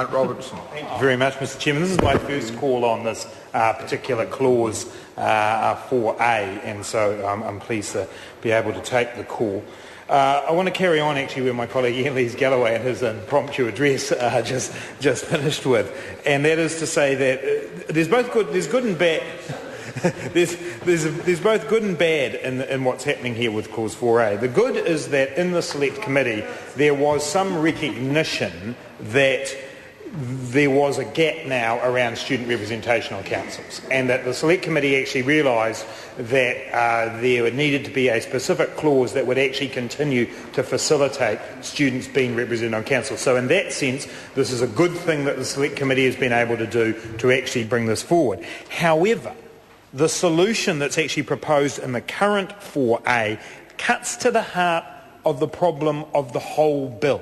Robertson. Thank you very much, Mr Chairman. This is my first call on this particular clause 4A, and so I'm pleased to be able to take the call. I want to carry on actually where my colleague Ian Galloway and his impromptu address just finished with, and that is to say that there's good and bad. There's both good and bad in what's happening here with Clause 4A. The good is that in the Select Committee there was some recognition that there was a gap now around student representational councils, and that the Select Committee actually realised that there needed to be a specific clause that would actually continue to facilitate students being represented on council. So in that sense, this is a good thing that the Select Committee has been able to do to actually bring this forward. However, the solution that's actually proposed in the current 4A cuts to the heart of the problem of the whole bill,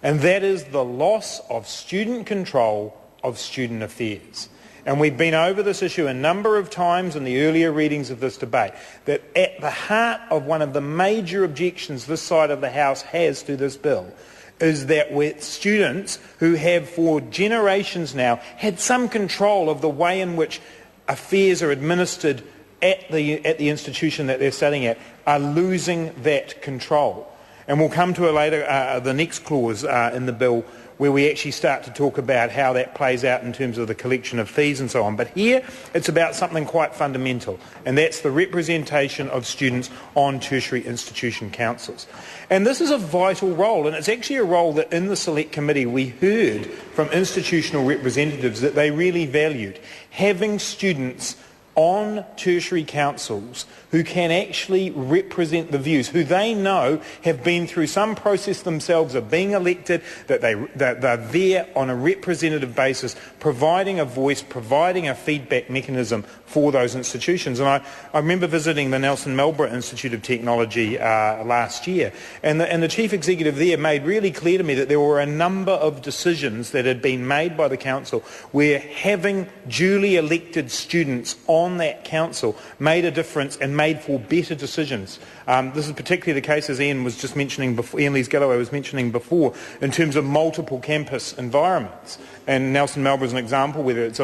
and that is the loss of student control of student affairs. And we've been over this issue a number of times in the earlier readings of this debate, that at the heart of one of the major objections this side of the House has to this bill is that with students who have for generations now had some control of the way in which affairs are administered at the institution that they're studying at are losing that control. And we'll come to it later, the next clause in the bill, where we actually start to talk about how that plays out in terms of the collection of fees and so on. But here it's about something quite fundamental, and that's the representation of students on tertiary institution councils. And this is a vital role, and it's actually a role that in the Select Committee we heard from institutional representatives that they really valued, having students on tertiary councils who can actually represent the views, who they know have been through some process themselves of being elected, that they're there on a representative basis, providing a voice, providing a feedback mechanism for those institutions. And I remember visiting the Nelson Marlborough Institute of Technology last year, and the chief executive there made really clear to me that there were a number of decisions that had been made by the council where having duly elected students on that council made a difference and made for better decisions. This is particularly the case, as Ian was just mentioning before, Ian Galloway was mentioning before, in terms of multiple campus environments. And Nelson Marlborough is an example where it's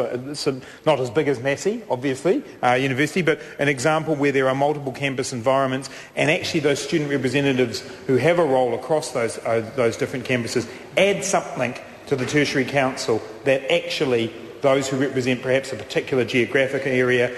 not as big as Massey, obviously, university, but an example where there are multiple campus environments, and actually those student representatives who have a role across those different campuses add something to the tertiary council that actually those who represent perhaps a particular geographic area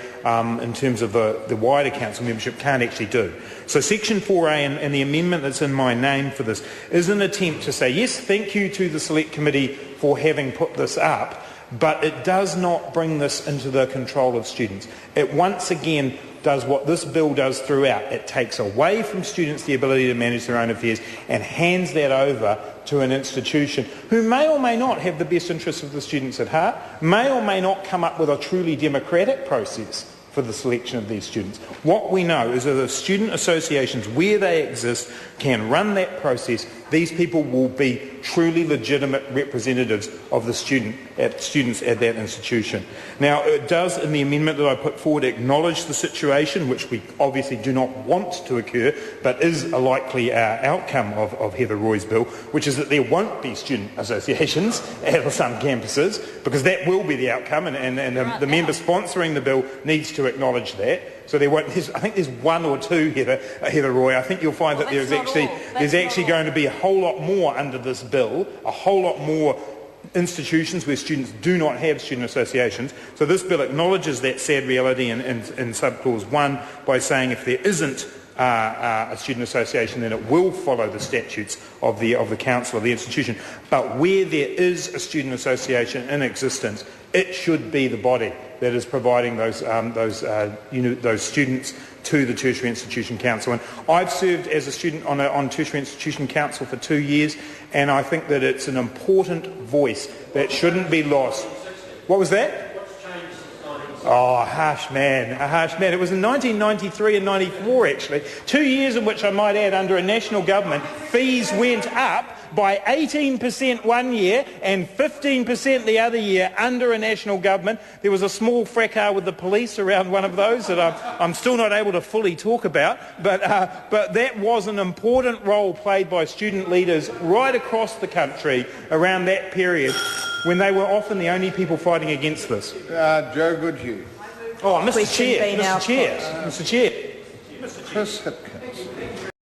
in terms of the wider council membership can't actually do. So Section 4A and the amendment that's in my name for this is an attempt to say, yes, thank you to the Select Committee for having put this up, but it does not bring this into the control of students. It once again does what this bill does throughout. It takes away from students the ability to manage their own affairs and hands that over to an institution who may or may not have the best interests of the students at heart, may or may not come up with a truly democratic process for the selection of these students. What we know is that the student associations, where they exist, can run that process. These people will be truly legitimate representatives of the students at that institution. Now, it does, in the amendment that I put forward, acknowledge the situation, which we obviously do not want to occur, but is a likely outcome of Heather Roy's bill, which is that there won't be student associations at some campuses, because that will be the outcome, and the member sponsoring the bill needs to acknowledge that. So there won't. I think there's one or two, Heather Roy. I think you'll find that there's actually going to be a whole lot more under this bill, a whole lot more institutions where students do not have student associations. So this bill acknowledges that sad reality in subclause 1 by saying if there isn't a student association, then it will follow the statutes of the council of the institution. But where there is a student association in existence, it should be the body that is providing those students to the Tertiary Institution Council. And I've served as a student on Tertiary Institution Council for 2 years, and I think that it's an important voice that shouldn't be lost. What was that? Oh, a harsh man. It was in 1993 and 94, actually. 2 years in which, I might add, under a national government, fees went up by 18% one year and 15% the other year under a national government. There was a small fracas with the police around one of those that I'm still not able to fully talk about, but that was an important role played by student leaders right across the country around that period when they were often the only people fighting against this. Joe Goodhue. Oh, Mr. Chair. Mr. Chair. Chris Hipkins.